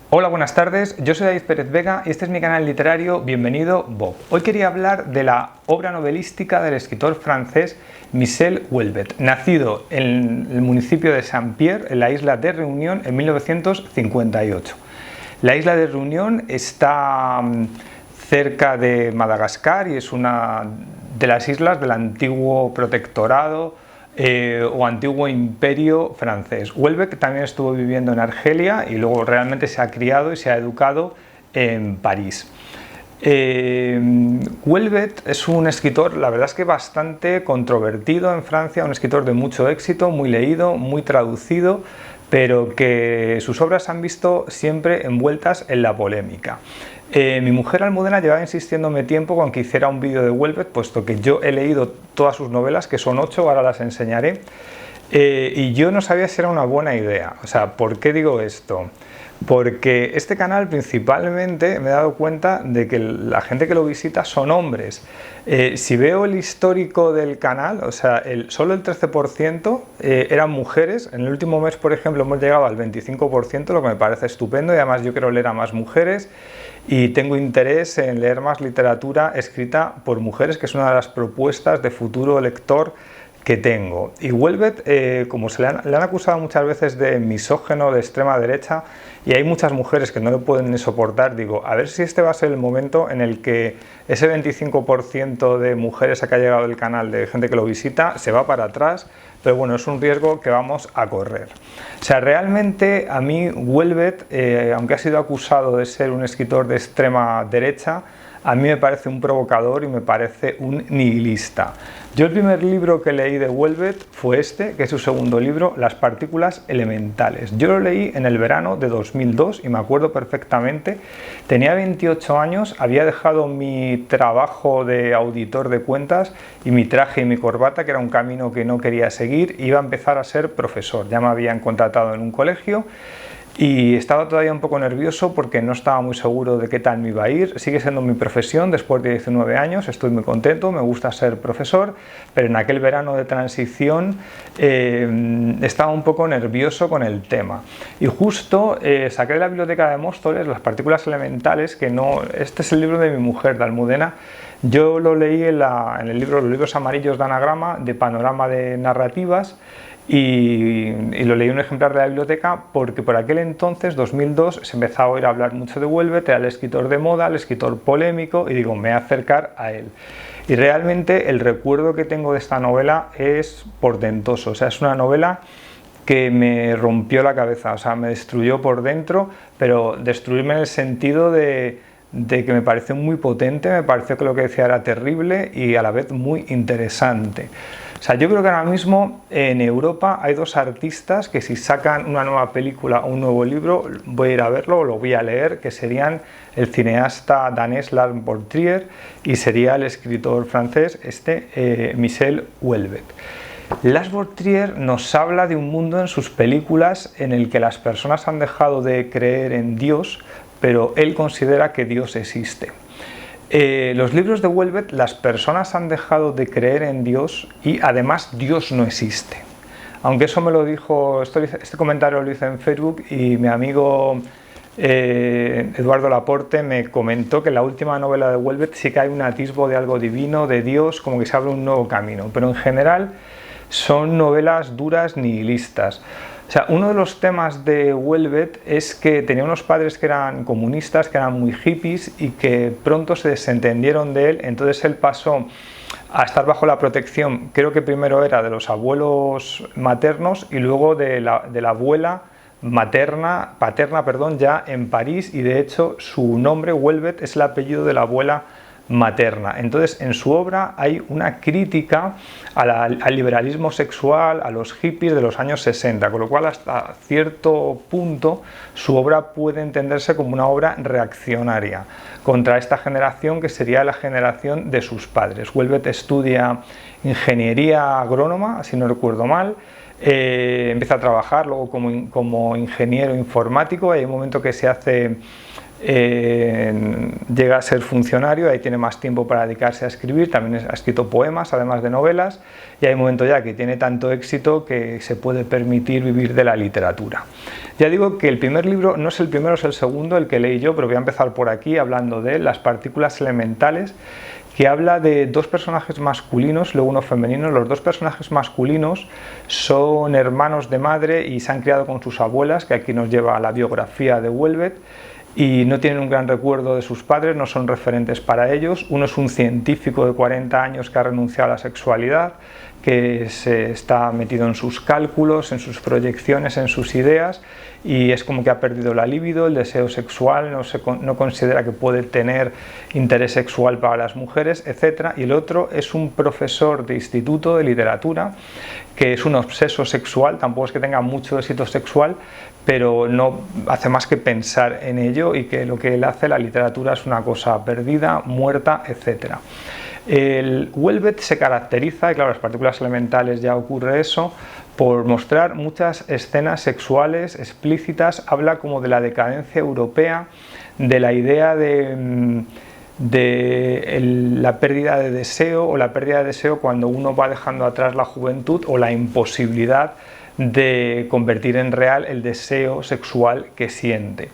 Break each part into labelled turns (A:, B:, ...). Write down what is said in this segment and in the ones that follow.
A: Hola, buenas tardes, yo soy David Pérez Vega y este es mi canal literario Bienvenido Bob. Hoy quería hablar de la obra novelística del escritor francés Michel Houellebecq, nacido en el municipio de Saint-Pierre, en la isla de Reunión, en 1958. La isla de Reunión está cerca de Madagascar y es una de las islas del antiguo protectorado o antiguo imperio francés. Houellebecq también estuvo viviendo en Argelia y luego realmente se ha criado y se ha educado en París. Houellebecq es un escritor, la verdad es que bastante controvertido en Francia, un escritor de mucho éxito, muy leído, muy traducido, pero que sus obras se han visto siempre envueltas en la polémica. Mi mujer Almudena llevaba insistiéndome tiempo con que hiciera un vídeo de Houellebecq, puesto que yo he leído todas sus novelas, que son 8, ahora las enseñaré, y yo no sabía si era una buena idea. O sea, ¿por qué digo esto? Porque este canal principalmente me he dado cuenta de que la gente que lo visita son hombres. Si veo el histórico del canal, o sea, solo el 13% eran mujeres. En el último mes, por ejemplo, hemos llegado al 25%, lo que me parece estupendo, y además yo quiero leer a más mujeres y tengo interés en leer más literatura escrita por mujeres, que es una de las propuestas de futuro lector que tengo. Y Houellebecq, como le han acusado muchas veces de misógeno, de extrema derecha, y hay muchas mujeres que no lo pueden ni soportar, digo, a ver si este va a ser el momento en el que ese 25% de mujeres a que ha llegado el canal, de gente que lo visita, se va para atrás, pero bueno, es un riesgo que vamos a correr. O sea, realmente a mí Houellebecq, aunque ha sido acusado de ser un escritor de extrema derecha, a mí me parece un provocador y me parece un nihilista. Yo el primer libro que leí de Houellebecq fue este, que es su segundo libro, Las partículas elementales. Yo lo leí en el verano de 2002 y me acuerdo perfectamente. Tenía 28 años, había dejado mi trabajo de auditor de cuentas y mi traje y mi corbata, que era un camino que no quería seguir, iba a empezar a ser profesor. Ya me habían contratado en un colegio. Y estaba todavía un poco nervioso porque no estaba muy seguro de qué tal me iba a ir. Sigue siendo mi profesión después de 19 años, estoy muy contento, me gusta ser profesor, pero en aquel verano de transición estaba un poco nervioso con el tema. Y justo saqué de la biblioteca de Móstoles Las partículas elementales, que no, este es el libro de mi mujer, de Almudena. Yo lo leí en el libro Los libros amarillos de Anagrama, de Panorama de Narrativas, y lo leí en un ejemplar de la biblioteca porque por aquel entonces, 2002, se empezaba a oír hablar mucho de Houellebecq, era el escritor de moda, el escritor polémico, y digo, me voy a acercar a él. Y realmente el recuerdo que tengo de esta novela es portentoso, o sea, es una novela que me rompió la cabeza, o sea, me destruyó por dentro, pero destruirme en el sentido de que me pareció muy potente, me pareció que lo que decía era terrible y a la vez muy interesante. O sea, yo creo que ahora mismo en Europa hay dos artistas que si sacan una nueva película o un nuevo libro, voy a ir a verlo o lo voy a leer, que serían el cineasta danés Lars von Trier y sería el escritor francés Michel Houellebecq. Lars von Trier nos habla de un mundo en sus películas en el que las personas han dejado de creer en Dios, pero él considera que Dios existe. Los libros de Houellebecq, las personas han dejado de creer en Dios y además Dios no existe. Aunque eso me lo dijo, este comentario lo hice en Facebook y mi amigo Eduardo Laporte me comentó que en la última novela de Houellebecq sí que hay un atisbo de algo divino, de Dios, como que se abre un nuevo camino, pero en general son novelas duras, nihilistas. O sea, uno de los temas de Houellebecq es que tenía unos padres que eran comunistas, que eran muy hippies y que pronto se desentendieron de él, entonces él pasó a estar bajo la protección, creo que primero era de los abuelos maternos y luego de la abuela paterna, ya en París, y de hecho su nombre Houellebecq es el apellido de la abuela materna. Entonces en su obra hay una crítica al liberalismo sexual, a los hippies de los años 60, con lo cual hasta cierto punto su obra puede entenderse como una obra reaccionaria contra esta generación que sería la generación de sus padres. Houellebecq estudia ingeniería agrónoma, si no recuerdo mal, empieza a trabajar luego como ingeniero informático, hay un momento que se hace llega a ser funcionario, ahí tiene más tiempo para dedicarse a escribir, también ha escrito poemas además de novelas, y hay un momento ya que tiene tanto éxito que se puede permitir vivir de la literatura. Ya digo que el primer libro no es el primero, es el segundo, el que leí yo, pero voy a empezar por aquí hablando de Las partículas elementales, que habla de dos personajes masculinos, luego uno femenino. Los dos personajes masculinos son hermanos de madre y se han criado con sus abuelas, que aquí nos lleva a la biografía de Houellebecq, y no tienen un gran recuerdo de sus padres, no son referentes para ellos. Uno es un científico de 40 años que ha renunciado a la sexualidad, que se está metido en sus cálculos, en sus proyecciones, en sus ideas, y es como que ha perdido la libido, el deseo sexual, no considera que puede tener interés sexual para las mujeres, etc. Y el otro es un profesor de instituto de literatura, que es un obseso sexual, tampoco es que tenga mucho éxito sexual, pero no hace más que pensar en ello, y que lo que él hace, la literatura, es una cosa perdida, muerta, etc. El Houellebecq se caracteriza, y claro, Las partículas elementales ya ocurre eso, por mostrar muchas escenas sexuales explícitas. Habla como de la decadencia europea, de la idea de la pérdida de deseo, o la pérdida de deseo cuando uno va dejando atrás la juventud, o la imposibilidad de convertir en real el deseo sexual que siente.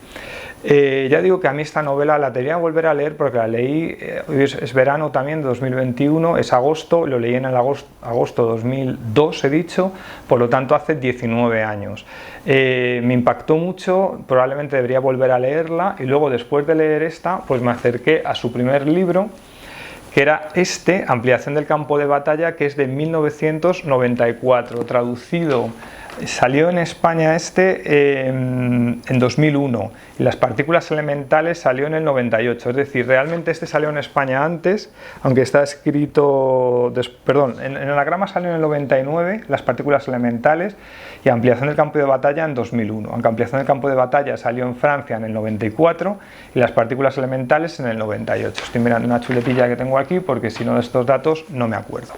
A: Ya digo que a mí esta novela la tenía que volver a leer porque la leí, es verano también de 2021, es agosto, lo leí en el agosto 2002, he dicho, por lo tanto hace 19 años. Me impactó mucho, probablemente debería volver a leerla, y luego después de leer esta, pues me acerqué a su primer libro, que era Ampliación del campo de batalla, que es de 1994, traducido. Salió en España en 2001, y Las partículas elementales salió en el 98, es decir, realmente salió en España antes, aunque está escrito, en el anagrama salió en el 99, Las partículas elementales, y Ampliación del campo de batalla en 2001, aunque Ampliación del campo de batalla salió en Francia en el 94, y Las partículas elementales en el 98. Estoy mirando una chuletilla que tengo aquí, porque si no de estos datos no me acuerdo.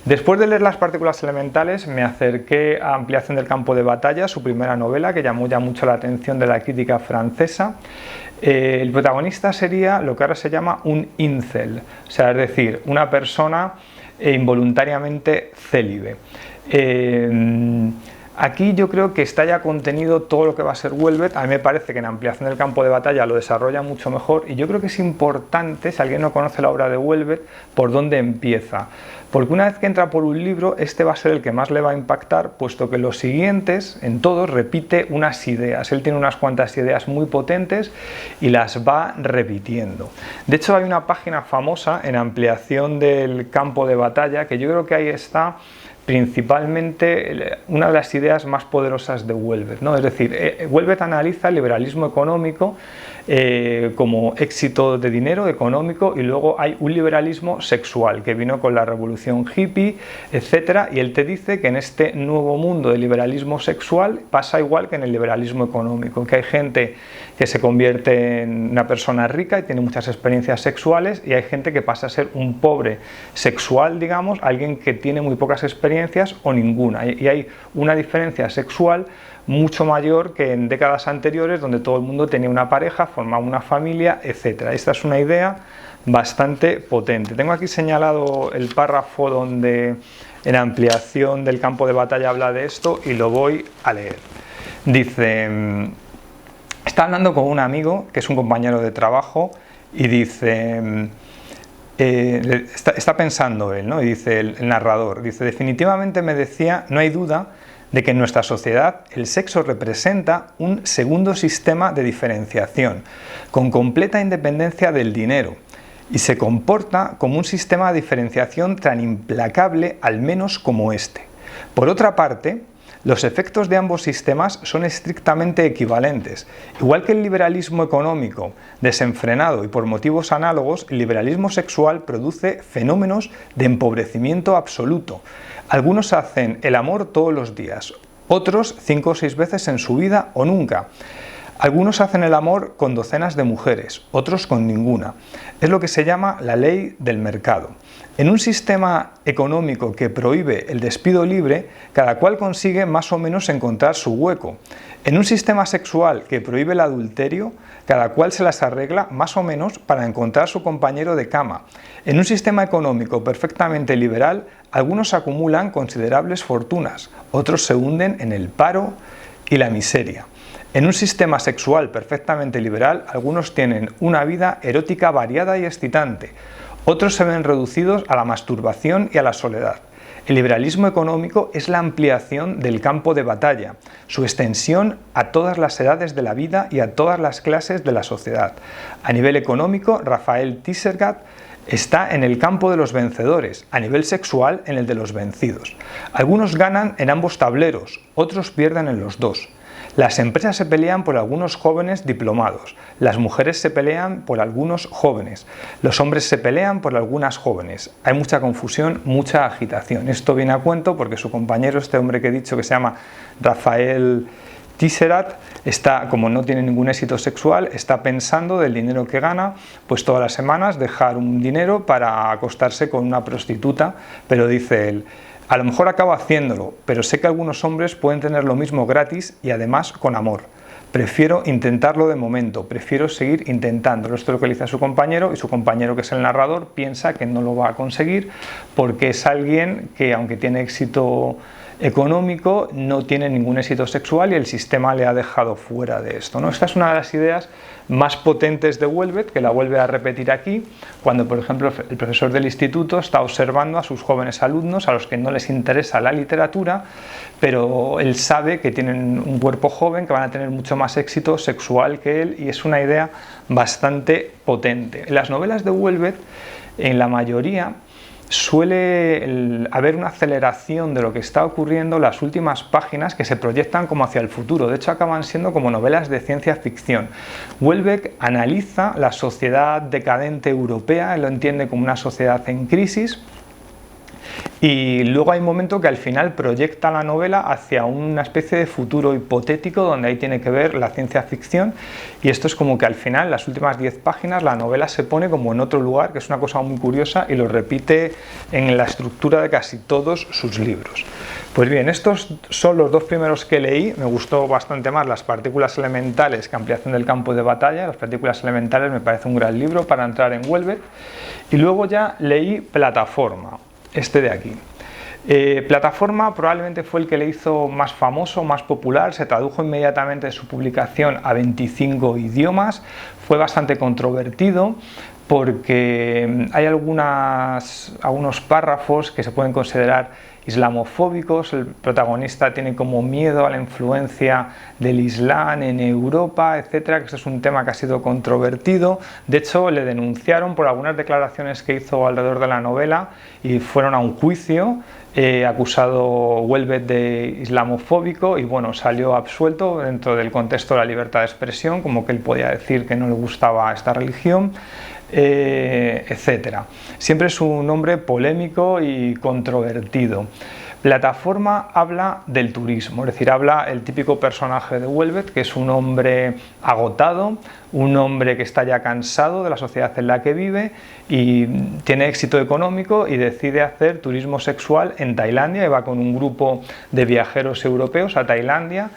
A: Después de leer Las partículas elementales, me acerqué a Ampliación del campo de batalla, su primera novela, que llamó ya mucho la atención de la crítica francesa. El protagonista sería lo que ahora se llama un incel, o sea, es decir, una persona involuntariamente célibe. Aquí yo creo que está ya contenido todo lo que va a ser Houellebecq. A mí me parece que en Ampliación del campo de batalla lo desarrolla mucho mejor, y yo creo que es importante, si alguien no conoce la obra de Houellebecq, por dónde empieza. Porque una vez que entra por un libro, este va a ser el que más le va a impactar, puesto que los siguientes, en todos, repite unas ideas. Él tiene unas cuantas ideas muy potentes y las va repitiendo. De hecho, hay una página famosa en Ampliación del campo de batalla, que yo creo que ahí está principalmente una de las ideas más poderosas de Houellebecq, ¿no? Es decir, Houellebecq analiza el liberalismo económico como éxito de dinero económico, y luego hay un liberalismo sexual que vino con la revolución hippie, etcétera, y él te dice que en este nuevo mundo del liberalismo sexual pasa igual que en el liberalismo económico, que hay gente que se convierte en una persona rica y tiene muchas experiencias sexuales, y hay gente que pasa a ser un pobre sexual, digamos, alguien que tiene muy pocas experiencias o ninguna, y hay una diferencia sexual mucho mayor que en décadas anteriores, donde todo el mundo tenía una pareja, formaba una familia, etc. Esta es una idea bastante potente. Tengo aquí señalado el párrafo donde en Ampliación del campo de batalla habla de esto, y lo voy a leer. Dice, está hablando con un amigo que es un compañero de trabajo, y dice, está pensando él, ¿no? Y dice el narrador, dice, definitivamente me decía, no hay duda de que en nuestra sociedad el sexo representa un segundo sistema de diferenciación, con completa independencia del dinero, y se comporta como un sistema de diferenciación tan implacable, al menos como este. Por otra parte, los efectos de ambos sistemas son estrictamente equivalentes. Igual que el liberalismo económico, desenfrenado y por motivos análogos, el liberalismo sexual produce fenómenos de empobrecimiento absoluto. Algunos hacen el amor todos los días, otros 5 o 6 veces en su vida o nunca. Algunos hacen el amor con docenas de mujeres, otros con ninguna. Es lo que se llama la ley del mercado. En un sistema económico que prohíbe el despido libre, cada cual consigue más o menos encontrar su hueco. En un sistema sexual que prohíbe el adulterio, cada cual se las arregla más o menos para encontrar su compañero de cama. En un sistema económico perfectamente liberal, algunos acumulan considerables fortunas, otros se hunden en el paro y la miseria. En un sistema sexual perfectamente liberal, algunos tienen una vida erótica variada y excitante, otros se ven reducidos a la masturbación y a la soledad. El liberalismo económico es la ampliación del campo de batalla, su extensión a todas las edades de la vida y a todas las clases de la sociedad. A nivel económico, Raphael Tissergat está en el campo de los vencedores, a nivel sexual en el de los vencidos. Algunos ganan en ambos tableros, otros pierden en los dos. Las empresas se pelean por algunos jóvenes diplomados, las mujeres se pelean por algunos jóvenes, los hombres se pelean por algunas jóvenes. Hay mucha confusión, mucha agitación. Esto viene a cuento porque su compañero, este hombre que he dicho que se llama Raphael Tissergat, está, como no tiene ningún éxito sexual, está pensando del dinero que gana, pues todas las semanas dejar un dinero para acostarse con una prostituta, pero dice él: a lo mejor acabo haciéndolo, pero sé que algunos hombres pueden tener lo mismo gratis y además con amor. Prefiero intentarlo de momento, prefiero seguir intentándolo. Esto es lo que le dice a su compañero, y su compañero, que es el narrador, piensa que no lo va a conseguir porque es alguien que, aunque tiene éxito económico, no tiene ningún éxito sexual y el sistema le ha dejado fuera de esto, ¿no? Esta es una de las ideas más potentes de Houellebecq, que la vuelve a repetir aquí, cuando, por ejemplo, el profesor del instituto está observando a sus jóvenes alumnos a los que no les interesa la literatura, pero él sabe que tienen un cuerpo joven, que van a tener mucho más éxito sexual que él, y es una idea bastante potente. En las novelas de Houellebecq, en la mayoría, suele haber una aceleración de lo que está ocurriendo en las últimas páginas, que se proyectan como hacia el futuro. De hecho, acaban siendo como novelas de ciencia ficción. Houellebecq analiza la sociedad decadente europea, él lo entiende como una sociedad en crisis, y luego hay un momento que al final proyecta la novela hacia una especie de futuro hipotético donde ahí tiene que ver la ciencia ficción, y esto es como que al final, las últimas 10 páginas, la novela se pone como en otro lugar, que es una cosa muy curiosa y lo repite en la estructura de casi todos sus libros. Pues bien, estos son los dos primeros que leí. Me gustó bastante más Las partículas elementales que Ampliación del campo de batalla. Las partículas elementales me parece un gran libro para entrar en Houellebecq, y luego ya leí Plataforma, este de aquí. Plataforma probablemente fue el que le hizo más famoso, más popular, se tradujo inmediatamente de su publicación a 25 idiomas, fue bastante controvertido porque hay algunos párrafos que se pueden considerar islamofóbicos. El protagonista tiene como miedo a la influencia del Islam en Europa, etcétera, que este es un tema que ha sido controvertido. De hecho, le denunciaron por algunas declaraciones que hizo alrededor de la novela y fueron a un juicio, acusado Houellebecq de islamofóbico, y bueno, salió absuelto dentro del contexto de la libertad de expresión, como que él podía decir que no le gustaba esta religión, etcétera. Siempre es un hombre polémico y controvertido. Plataforma habla del turismo, es decir, habla el típico personaje de Houellebecq, que es un hombre agotado, un hombre que está ya cansado de la sociedad en la que vive y tiene éxito económico y decide hacer turismo sexual en Tailandia, y va con un grupo de viajeros europeos a Tailandia,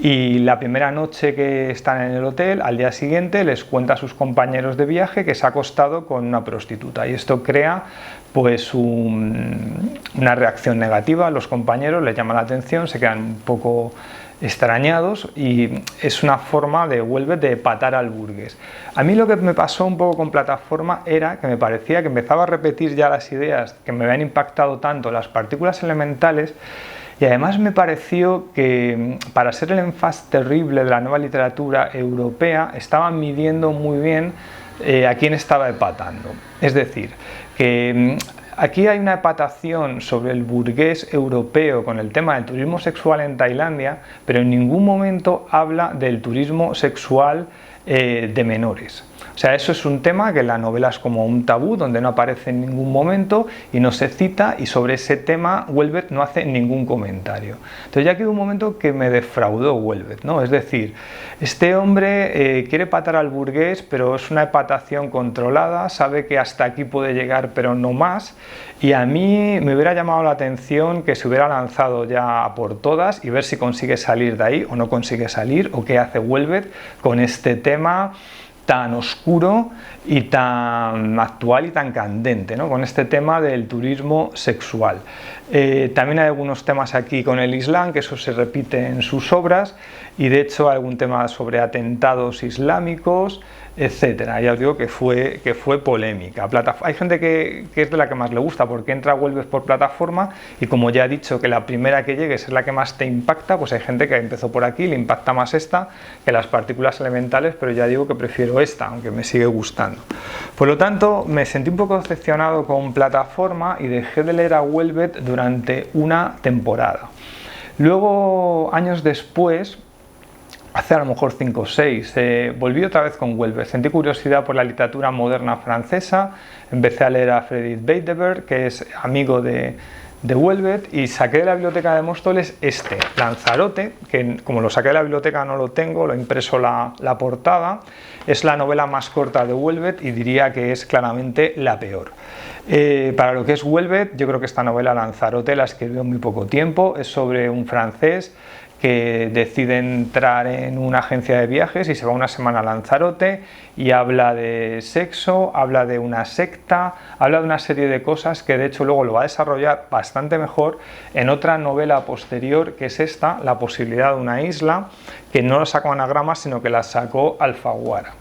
A: y la primera noche que están en el hotel, al día siguiente les cuenta a sus compañeros de viaje que se ha acostado con una prostituta, y esto crea pues una reacción negativa. Los compañeros les llama la atención, se quedan un poco extrañados, y es una forma de Houellebecq de patar al burgués. A mí lo que me pasó un poco con Plataforma era que me parecía que empezaba a repetir ya las ideas que me habían impactado tanto Las partículas elementales, y además me pareció que, para ser el enfant terrible de la nueva literatura europea, estaban midiendo muy bien a quién estaba epatando. Es decir, que aquí hay una epatación sobre el burgués europeo con el tema del turismo sexual en Tailandia, pero en ningún momento habla del turismo sexual de menores. O sea, eso es un tema que en la novela es como un tabú, donde no aparece en ningún momento y no se cita, y sobre ese tema Houellebecq no hace ningún comentario. Entonces ya que hubo un momento que me defraudó Houellebecq, ¿no? Es decir, este hombre quiere patar al burgués, pero es una epatación controlada, sabe que hasta aquí puede llegar, pero no más, y a mí me hubiera llamado la atención que se hubiera lanzado ya a por todas y ver si consigue salir de ahí o no consigue salir, o qué hace Houellebecq con este tema tan oscuro y tan actual y tan candente, ¿no? Con este tema del turismo sexual. También hay algunos temas aquí con el Islam, que eso se repite en sus obras, y de hecho hay algún tema sobre atentados islámicos, etcétera. Ya os digo que fue polémica. Hay gente que es de la que más le gusta, porque entra a Houellebecq por plataforma, y como ya he dicho que la primera que llegues es la que más te impacta, pues hay gente que empezó por aquí, le impacta más esta que las partículas elementales, pero ya digo que prefiero esta, aunque me sigue gustando. Por lo tanto, me sentí un poco decepcionado con plataforma y dejé de leer a Houellebecq durante una temporada. Luego, años después, hace a lo mejor 5 o 6, volví otra vez con Houellebecq. Sentí curiosidad por la literatura moderna francesa, empecé a leer a Frédéric Beiderbecke, que es amigo de Houellebecq, y saqué de la biblioteca de Móstoles Lanzarote, que como lo saqué de la biblioteca no lo tengo, lo he impreso la portada. Es la novela más corta de Houellebecq y diría que es claramente la peor. Para lo que es Houellebecq, yo creo que esta novela Lanzarote la escribió en muy poco tiempo. Es sobre un francés que decide entrar en una agencia de viajes y se va una semana a Lanzarote y habla de sexo, habla de una secta, habla de una serie de cosas que de hecho luego lo va a desarrollar bastante mejor en otra novela posterior, que es esta, La posibilidad de una isla, que no lo sacó Anagrama, sino que la sacó Alfaguara.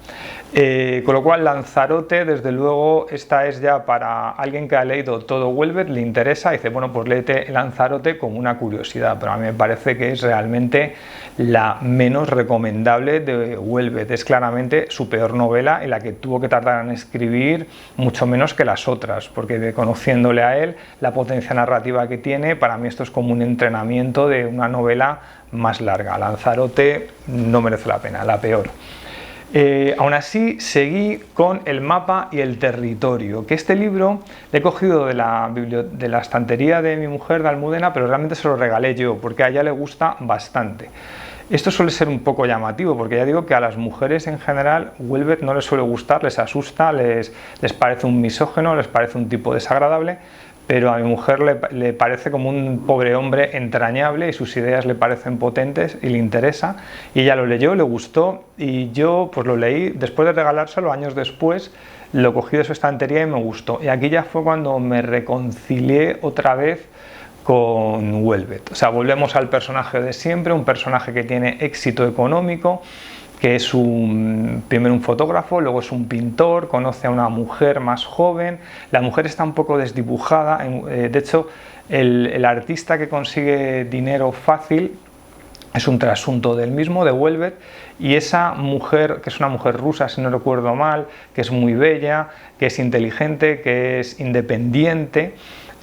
A: Con lo cual Lanzarote, desde luego, esta es ya para alguien que ha leído todo Houellebecq, le interesa, y dice, bueno, pues léete Lanzarote como una curiosidad, pero a mí me parece que es realmente la menos recomendable de Houellebecq. Es claramente su peor novela, en la que tuvo que tardar en escribir mucho menos que las otras, porque conociéndole a él, la potencia narrativa que tiene, para mí esto es como un entrenamiento de una novela más larga. Lanzarote no merece la pena, la peor. Aún así, seguí con El mapa y el territorio, que este libro le he cogido de la estantería de mi mujer de Almudena, pero realmente se lo regalé yo, porque a ella le gusta bastante. Esto suele ser un poco llamativo, porque ya digo que a las mujeres en general Houellebecq no les suele gustar, les asusta, les parece un misógino, les parece un tipo desagradable, pero a mi mujer le parece como un pobre hombre entrañable y sus ideas le parecen potentes y le interesa, y ella lo leyó, le gustó, y yo pues lo leí después de regalárselo, años después, lo cogí de su estantería y me gustó, y aquí ya fue cuando me reconcilié otra vez con Houellebecq. O sea, volvemos al personaje de siempre, un personaje que tiene éxito económico, que es primero un fotógrafo, luego es un pintor, conoce a una mujer más joven, la mujer está un poco desdibujada, de hecho el artista que consigue dinero fácil es un trasunto del mismo, de Houellebecq, y esa mujer, que es una mujer rusa si no recuerdo mal, que es muy bella, que es inteligente, que es independiente,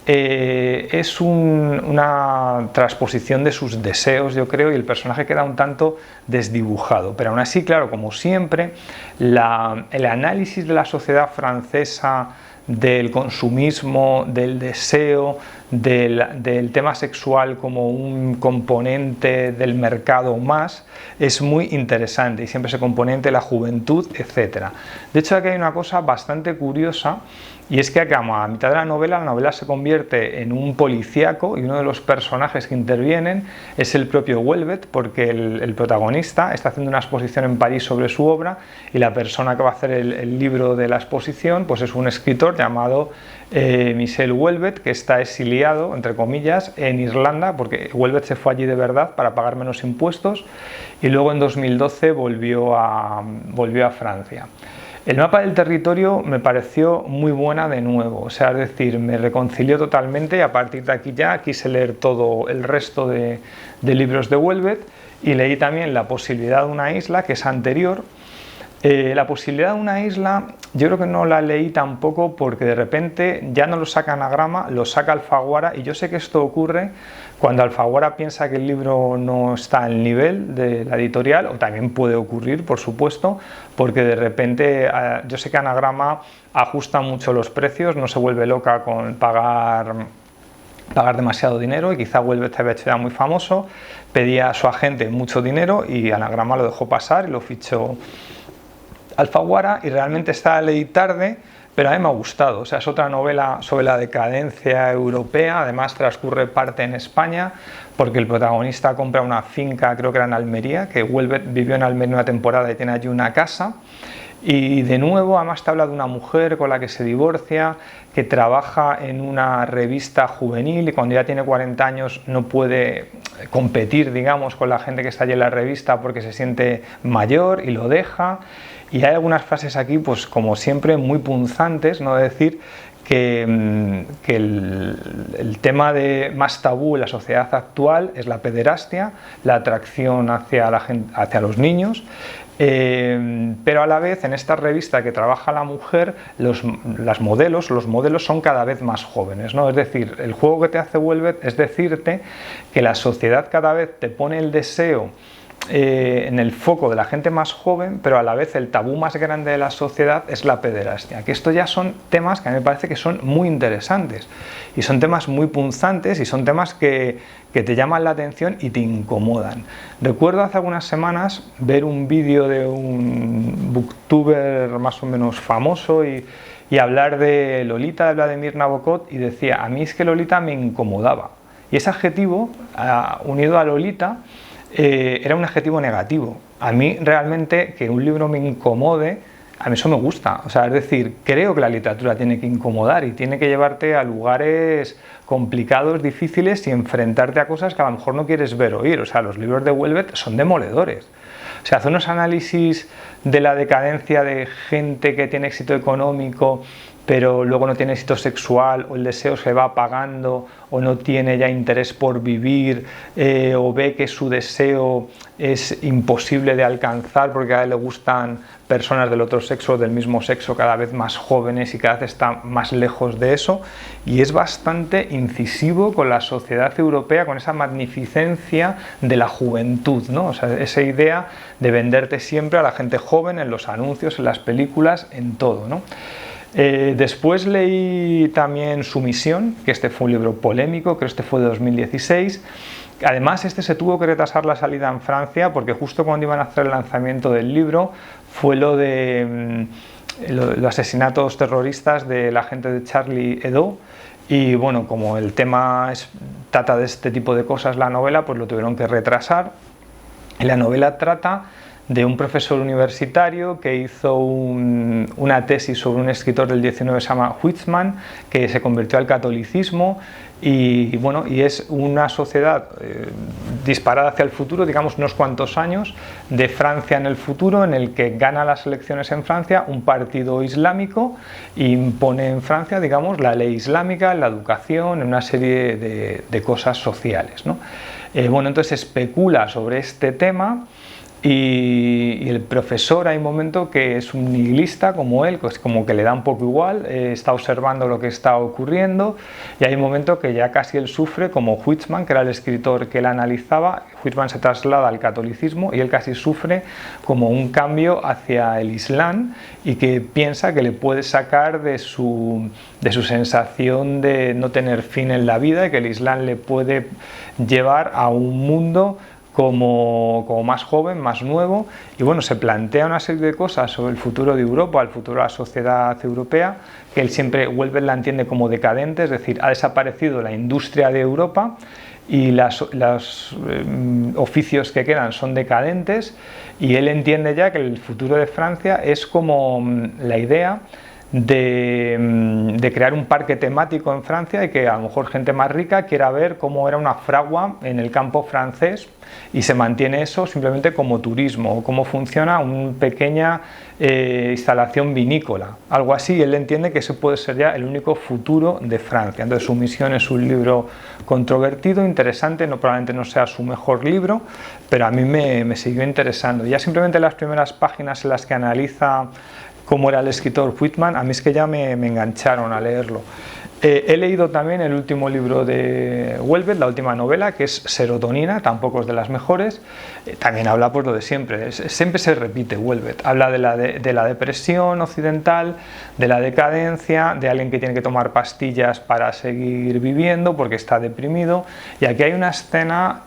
A: es una transposición de sus deseos, yo creo, y el personaje queda un tanto desdibujado, pero aún así, claro, como siempre, el análisis de la sociedad francesa, del consumismo, del deseo, del tema sexual como un componente del mercado más, es muy interesante, y siempre ese componente, la juventud, etc. De hecho, aquí hay una cosa bastante curiosa, y es que a mitad de la novela se convierte en un policíaco, y uno de los personajes que intervienen es el propio Houellebecq, porque el protagonista está haciendo una exposición en París sobre su obra, y la persona que va a hacer el libro de la exposición pues es un escritor llamado Michel Houellebecq, que está exiliado, entre comillas, en Irlanda, porque Houellebecq se fue allí de verdad para pagar menos impuestos, y luego en 2012 volvió a Francia. El mapa del territorio me pareció muy buena de nuevo, o sea, es decir, me reconcilió totalmente, y a partir de aquí ya quise leer todo el resto de libros de Houellebecq, y leí también La posibilidad de una isla, que es anterior, La posibilidad de una isla, yo creo que no la leí tampoco porque de repente ya no lo saca Anagrama, lo saca Alfaguara, y yo sé que esto ocurre cuando Alfaguara piensa que el libro no está al nivel de la editorial, o también puede ocurrir, por supuesto, porque de repente yo sé que Anagrama ajusta mucho los precios, no se vuelve loca con pagar demasiado dinero, y quizá Welbeck había hecho ya muy famoso, pedía a su agente mucho dinero y Anagrama lo dejó pasar y lo fichó Alfaguara, y realmente está leí tarde, pero a mí me ha gustado. O sea, es otra novela sobre la decadencia europea, además transcurre parte en España, porque el protagonista compra una finca, creo que era en Almería, que Welbeck vivió en Almería una temporada y tiene allí una casa. Y de nuevo, además te habla de una mujer con la que se divorcia, que trabaja en una revista juvenil y cuando ya tiene 40 años no puede competir, digamos, con la gente que está allí en la revista porque se siente mayor y lo deja. Y hay algunas frases aquí, pues como siempre, muy punzantes, ¿no? Es decir, que el tema más tabú en la sociedad actual es la pederastia, la atracción hacia los niños, pero a la vez en esta revista que trabaja la mujer, los modelos son cada vez más jóvenes, ¿no? Es decir, el juego que te hace Welbeck es decirte que la sociedad cada vez te pone el deseo en el foco de la gente más joven, pero a la vez el tabú más grande de la sociedad es la pederastia. Que esto ya son temas que a mí me parece que son muy interesantes y son temas muy punzantes y son temas que te llaman la atención y te incomodan. Recuerdo hace algunas semanas ver un vídeo de un booktuber más o menos famoso y hablar de Lolita, de Vladimir Nabokov, y decía, a mí es que Lolita me incomodaba. Y ese adjetivo, unido a Lolita, era un adjetivo negativo. A mí realmente que un libro me incomode, a mí eso me gusta. O sea, es decir, creo que la literatura tiene que incomodar y tiene que llevarte a lugares complicados, difíciles y enfrentarte a cosas que a lo mejor no quieres ver o oír. O sea, los libros de Welbeck son demoledores. O sea, hace unos análisis de la decadencia de gente que tiene éxito económico pero luego no tiene éxito sexual, o el deseo se va apagando, o no tiene ya interés por vivir, o ve que su deseo es imposible de alcanzar porque a él le gustan personas del otro sexo o del mismo sexo cada vez más jóvenes y cada vez está más lejos de eso, y es bastante incisivo con la sociedad europea, con esa magnificencia de la juventud, ¿no? O sea, esa idea de venderte siempre a la gente joven en los anuncios, en las películas, en todo, ¿no? Después leí también Sumisión, que este fue un libro polémico, creo que este fue de 2016. Además, este se tuvo que retrasar la salida en Francia porque justo cuando iban a hacer el lanzamiento del libro fue lo de los asesinatos terroristas de la gente de Charlie Hebdo. Y bueno, como el tema trata de este tipo de cosas, la novela, pues lo tuvieron que retrasar. Y la novela trata de un profesor universitario que hizo una tesis sobre un escritor del 19 que se llama Huysmans, que se convirtió al catolicismo, y bueno, y es una sociedad disparada hacia el futuro, digamos unos cuantos años de Francia en el futuro, en el que gana las elecciones en Francia un partido islámico e impone en Francia, digamos, la ley islámica, la educación, una serie de cosas sociales, ¿no? Bueno, entonces especula sobre este tema. Y el profesor, hay un momento que es un nihilista como él, pues como que le da un poco igual, está observando lo que está ocurriendo, y hay un momento que ya casi él sufre, como Huysmans, que era el escritor que él analizaba. Huysmans se traslada al catolicismo y él casi sufre como un cambio hacia el Islam, y que piensa que le puede sacar de su sensación de no tener fin en la vida, y que el Islam le puede llevar a un mundo como más joven, más nuevo. Y bueno, se plantea una serie de cosas sobre el futuro de Europa, el futuro de la sociedad europea, que él siempre, Welbeck la entiende como decadente, es decir, ha desaparecido la industria de Europa y los oficios que quedan son decadentes, y él entiende ya que el futuro de Francia es como la idea de crear un parque temático en Francia y que a lo mejor gente más rica quiera ver cómo era una fragua en el campo francés y se mantiene eso simplemente como turismo, o cómo funciona una pequeña instalación vinícola, algo así. Él entiende que ese puede ser ya el único futuro de Francia. Entonces su misión es un libro controvertido, interesante, probablemente no sea su mejor libro, pero a mí me siguió interesando. Ya simplemente las primeras páginas en las que analiza cómo era el escritor Whitman, a mí es que ya me engancharon a leerlo. He leído también el último libro de Houellebecq, la última novela, que es Serotonina, tampoco es de las mejores. También habla pues lo de siempre, siempre se repite Houellebecq. Habla de la depresión occidental, de la decadencia, de alguien que tiene que tomar pastillas para seguir viviendo porque está deprimido. Y aquí hay una escena,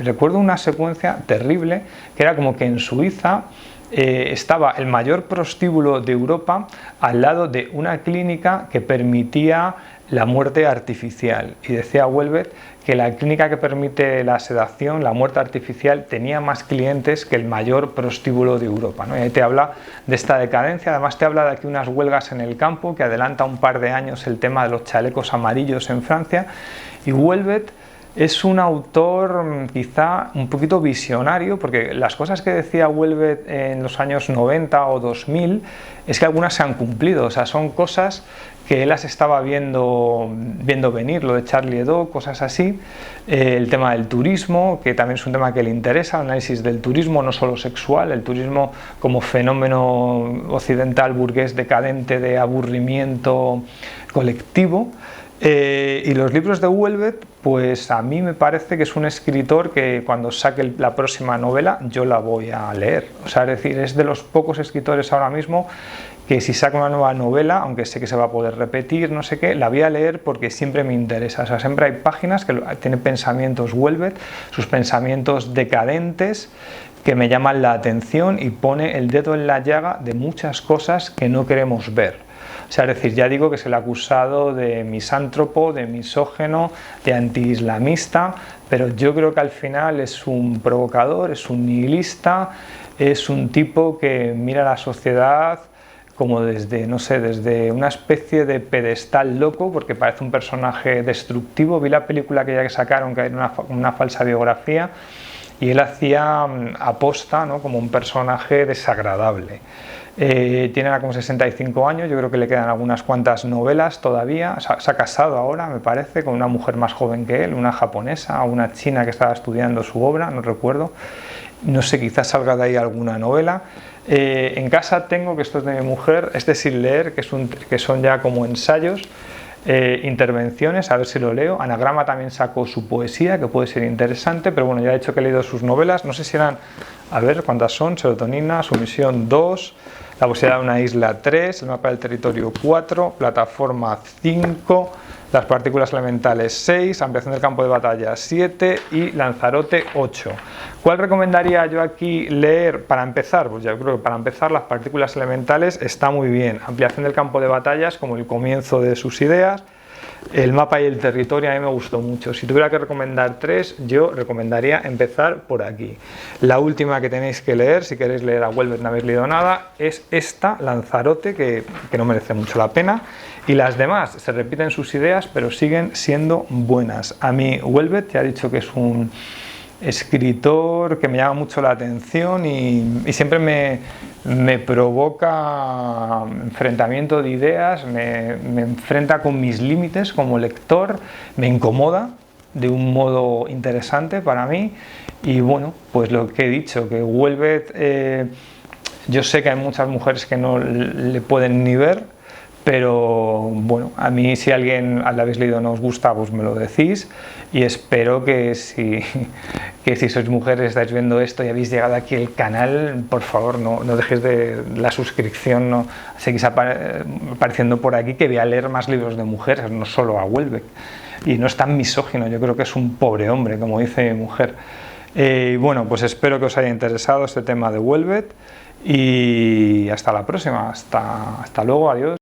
A: recuerdo una secuencia terrible, que era como que en Suiza estaba el mayor prostíbulo de Europa al lado de una clínica que permitía la muerte artificial, y decía Houellebecq que la clínica que permite la sedación, la muerte artificial, tenía más clientes que el mayor prostíbulo de Europa, ¿no? Y ahí te habla de esta decadencia. Además te habla de aquí unas huelgas en el campo que adelanta un par de años el tema de los chalecos amarillos en Francia. Y Houellebecq es un autor quizá un poquito visionario, porque las cosas que decía Houellebecq en los años 90 o 2000 es que algunas se han cumplido, o sea, son cosas que él las estaba viendo venir, lo de Charlie Hebdo, cosas así. El tema del turismo, que también es un tema que le interesa, el análisis del turismo, no solo sexual, el turismo como fenómeno occidental burgués decadente de aburrimiento colectivo. Y los libros de Houellebecq, pues a mí me parece que es un escritor que cuando saque la próxima novela yo la voy a leer. O sea, es decir, es de los pocos escritores ahora mismo que si saca una nueva novela, aunque sé que se va a poder repetir, no sé qué, la voy a leer porque siempre me interesa. O sea, siempre hay páginas que tienen pensamientos Houellebecq, sus pensamientos decadentes, que me llaman la atención y pone el dedo en la llaga de muchas cosas que no queremos ver. O sea, es decir, ya digo que es el acusado de misántropo, de misógeno, de antiislamista, pero yo creo que al final es un provocador, es un nihilista, es un tipo que mira a la sociedad como desde, no sé, desde una especie de pedestal loco, porque parece un personaje destructivo. Vi la película que ya sacaron, que era una falsa biografía, y él hacía aposta, ¿no?, como un personaje desagradable. Tiene ahora como 65 años, yo creo que le quedan algunas cuantas novelas todavía. Se ha casado ahora, me parece, con una mujer más joven que él, una japonesa o una china que estaba estudiando su obra, no recuerdo. No sé, quizás salga de ahí alguna novela. En casa tengo, que esto es de mi mujer, este sin leer, que son ya como ensayos, intervenciones, a ver si lo leo. Anagrama también sacó su poesía, que puede ser interesante, pero bueno, ya he dicho que he leído sus novelas, no sé si eran, a ver cuántas son: Serotonina, Sumisión 2, La posibilidad de una isla 3, El mapa del territorio 4, Plataforma 5, Las partículas elementales 6, Ampliación del campo de batalla 7 y Lanzarote 8. ¿Cuál recomendaría yo aquí leer para empezar? Pues yo creo que para empezar Las partículas elementales está muy bien. Ampliación del campo de batallas como el comienzo de sus ideas. El mapa y el territorio a mí me gustó mucho. Si tuviera que recomendar 3, yo recomendaría empezar por aquí. La última que tenéis que leer, si queréis leer a Houellebecq no habéis leído nada, es esta, Lanzarote, que no merece mucho la pena. Y las demás se repiten sus ideas, pero siguen siendo buenas. A mí Houellebecq ya he dicho que es un escritor que me llama mucho la atención y siempre me provoca enfrentamiento de ideas, me enfrenta con mis límites como lector, me incomoda de un modo interesante para mí. Y bueno, pues lo que he dicho, que Houellebecq, yo sé que hay muchas mujeres que no le pueden ni ver, pero bueno, a mí, si alguien la habéis leído no os gusta, pues me lo decís, y espero que si sois mujeres, estáis viendo esto y habéis llegado aquí al canal, por favor no dejéis de la suscripción, no seguís apareciendo por aquí, que voy a leer más libros de mujeres, no solo a Houellebecq. Y no es tan misógino, yo creo que es un pobre hombre, como dice mi mujer. Bueno, pues espero que os haya interesado este tema de Houellebecq y hasta la próxima, hasta luego, adiós.